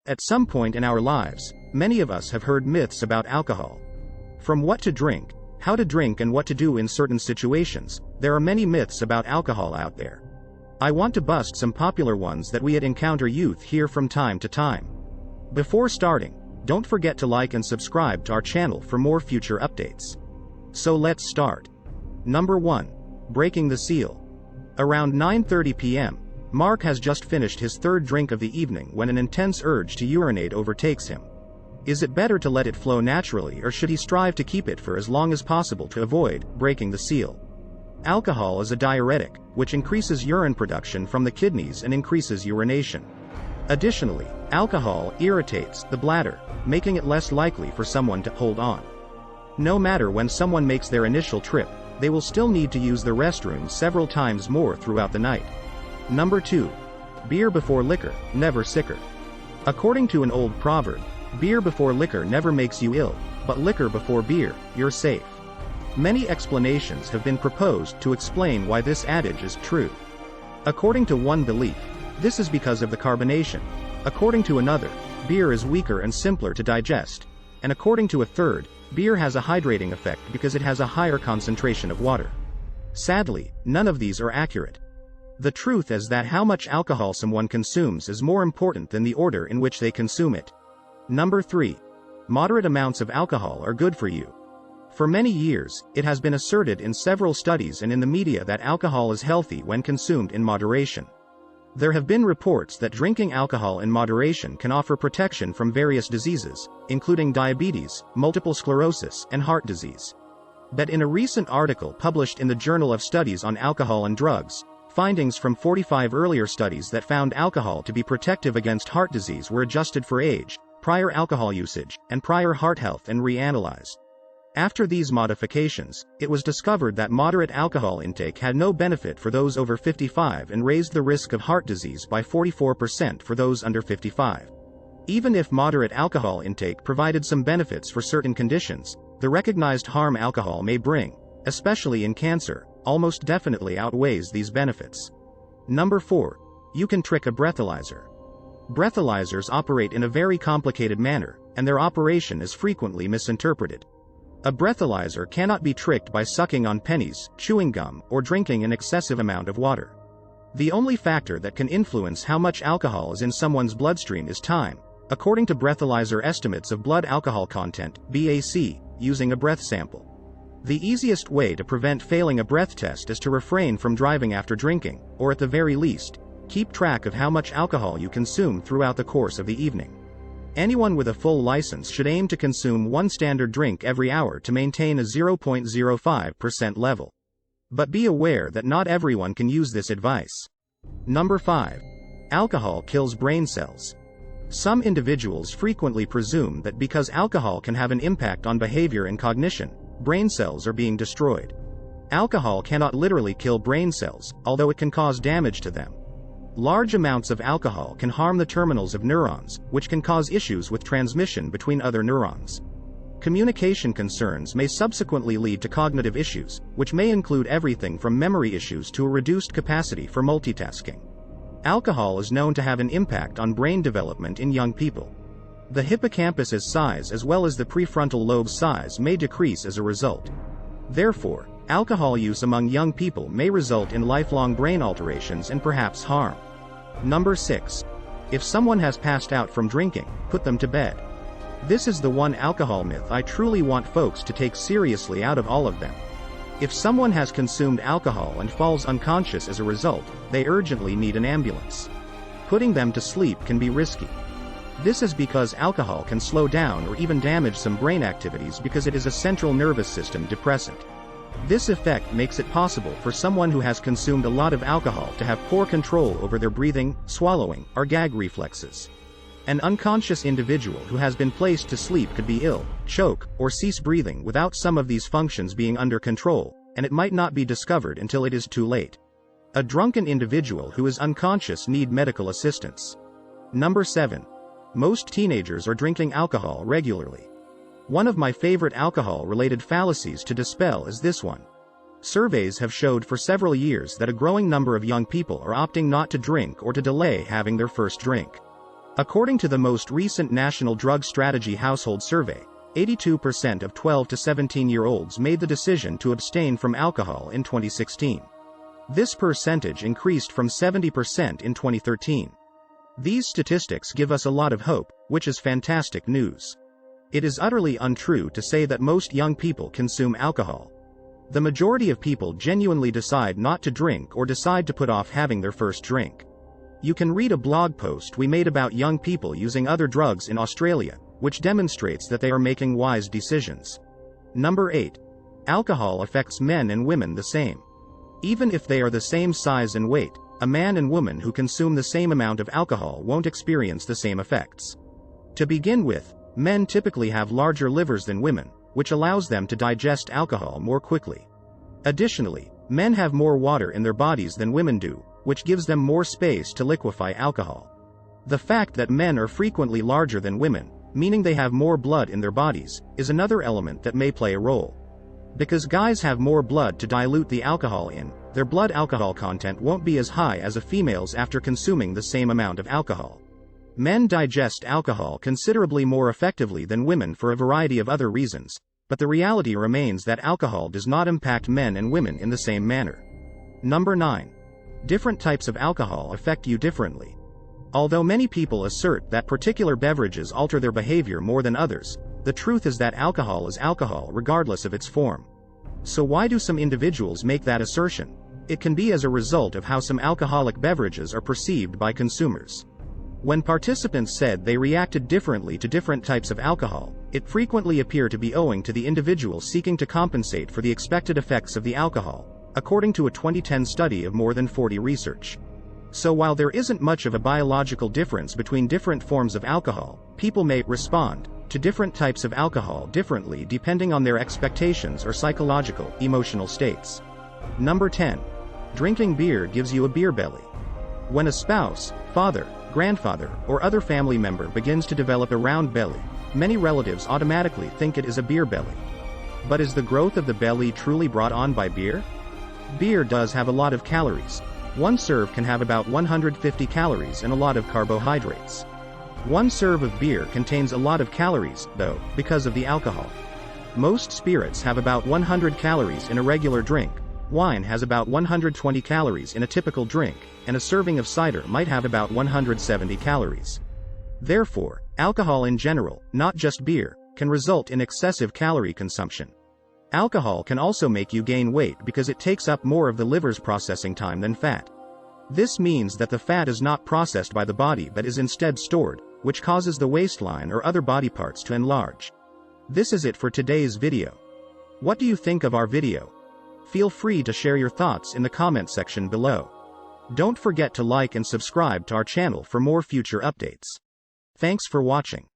At some point in our lives, many of us have heard myths about alcohol. From what to drink, how to drink and what to do in certain situations, there are many myths about alcohol out there. I want to bust some popular ones that we at Encounter Youth hear from time to time. Before starting, don't forget to like and subscribe to our channel for more future updates. So let's start. Number 1. Breaking the seal. Around 9:30 p.m., Mark has just finished his third drink of the evening when an intense urge to urinate overtakes him. Is it better to let it flow naturally, or should he strive to keep it for as long as possible to avoid breaking the seal? Alcohol is a diuretic, which increases urine production from the kidneys and increases urination. Additionally, alcohol irritates the bladder, making it less likely for someone to hold on. No matter when someone makes their initial trip, they will still need to use the restroom several times more throughout the night. Number 2. Beer before liquor, never sicker. According to an old proverb, beer before liquor never makes you ill, but liquor before beer, you're safe. Many explanations have been proposed to explain why this adage is true. According to one belief, this is because of the carbonation. According to another, beer is weaker and simpler to digest. And according to a third, beer has a hydrating effect because it has a higher concentration of water. Sadly, none of these are accurate. The truth is that how much alcohol someone consumes is more important than the order in which they consume it. Number 3. Moderate amounts of alcohol are good for you. For many years, it has been asserted in several studies and in the media that alcohol is healthy when consumed in moderation. There have been reports that drinking alcohol in moderation can offer protection from various diseases, including diabetes, multiple sclerosis, and heart disease. But in a recent article published in the Journal of Studies on Alcohol and Drugs, findings from 45 earlier studies that found alcohol to be protective against heart disease were adjusted for age, prior alcohol usage, and prior heart health and reanalyzed. After these modifications, it was discovered that moderate alcohol intake had no benefit for those over 55 and raised the risk of heart disease by 44% for those under 55. Even if moderate alcohol intake provided some benefits for certain conditions, the recognized harm alcohol may bring, especially in cancer, almost definitely outweighs these benefits. Number 4. You can trick a breathalyzer. Breathalyzers operate in a very complicated manner, and their operation is frequently misinterpreted. A breathalyzer cannot be tricked by sucking on pennies, chewing gum, or drinking an excessive amount of water. The only factor that can influence how much alcohol is in someone's bloodstream is time, according to breathalyzer estimates of blood alcohol content, BAC, using a breath sample. The easiest way to prevent failing a breath test is to refrain from driving after drinking, or at the very least, keep track of how much alcohol you consume throughout the course of the evening. Anyone with a full license should aim to consume one standard drink every hour to maintain a 0.05% level. But be aware that not everyone can use this advice. Number 5. Alcohol kills brain cells. Some individuals frequently presume that because alcohol can have an impact on behavior and cognition, brain cells are being destroyed. Alcohol cannot literally kill brain cells, although it can cause damage to them. Large amounts of alcohol can harm the terminals of neurons, which can cause issues with transmission between other neurons. Communication concerns may subsequently lead to cognitive issues, which may include everything from memory issues to a reduced capacity for multitasking. Alcohol is known to have an impact on brain development in young people. The hippocampus's size as well as the prefrontal lobe's size may decrease as a result. Therefore, alcohol use among young people may result in lifelong brain alterations and perhaps harm. Number 6. If someone has passed out from drinking, put them to bed. This is the one alcohol myth I truly want folks to take seriously out of all of them. If someone has consumed alcohol and falls unconscious as a result, they urgently need an ambulance. Putting them to sleep can be risky. This is because alcohol can slow down or even damage some brain activities because it is a central nervous system depressant. This effect makes it possible for someone who has consumed a lot of alcohol to have poor control over their breathing, swallowing, or gag reflexes. An unconscious individual who has been placed to sleep could be ill, choke, or cease breathing without some of these functions being under control, and it might not be discovered until it is too late. A drunken individual who is unconscious need medical assistance. Number 7. Most teenagers are drinking alcohol regularly. One of my favorite alcohol-related fallacies to dispel is this one. Surveys have showed for several years that a growing number of young people are opting not to drink or to delay having their first drink. According to the most recent National Drug Strategy Household Survey, 82% of 12 to 17-year-olds made the decision to abstain from alcohol in 2016. This percentage increased from 70% in 2013. These statistics give us a lot of hope, which is fantastic news. It is utterly untrue to say that most young people consume alcohol. The majority of people genuinely decide not to drink or decide to put off having their first drink. You can read a blog post we made about young people using other drugs in Australia, which demonstrates that they are making wise decisions. Number 8. Alcohol affects men and women the same. Even if they are the same size and weight, a man and woman who consume the same amount of alcohol won't experience the same effects. To begin with, men typically have larger livers than women, which allows them to digest alcohol more quickly. Additionally, men have more water in their bodies than women do, which gives them more space to liquefy alcohol. The fact that men are frequently larger than women, meaning they have more blood in their bodies, is another element that may play a role. Because guys have more blood to dilute the alcohol in, their blood alcohol content won't be as high as a female's after consuming the same amount of alcohol. Men digest alcohol considerably more effectively than women for a variety of other reasons, but the reality remains that alcohol does not impact men and women in the same manner. Number 9. Different types of alcohol affect you differently. Although many people assert that particular beverages alter their behavior more than others, the truth is that alcohol is alcohol regardless of its form. So why do some individuals make that assertion? It can be as a result of how some alcoholic beverages are perceived by consumers. When participants said they reacted differently to different types of alcohol, it frequently appeared to be owing to the individual seeking to compensate for the expected effects of the alcohol, according to a 2010 study of more than 40 research. So while there isn't much of a biological difference between different forms of alcohol, people may respond to different types of alcohol differently depending on their expectations or psychological, emotional states. Number 10. Drinking beer gives you a beer belly. When a spouse, father, grandfather, or other family member begins to develop a round belly, many relatives automatically think it is a beer belly. But is the growth of the belly truly brought on by beer? Beer does have a lot of calories. One serve can have about 150 calories and a lot of carbohydrates. One serve of beer contains a lot of calories, though, because of the alcohol. Most spirits have about 100 calories in a regular drink. Wine has about 120 calories in a typical drink, and a serving of cider might have about 170 calories. Therefore, alcohol in general, not just beer, can result in excessive calorie consumption. Alcohol can also make you gain weight because it takes up more of the liver's processing time than fat. This means that the fat is not processed by the body but is instead stored, which causes the waistline or other body parts to enlarge. This is it for today's video. What do you think of our video? Feel free to share your thoughts in the comment section below. Don't forget to like and subscribe to our channel for more future updates. Thanks for watching.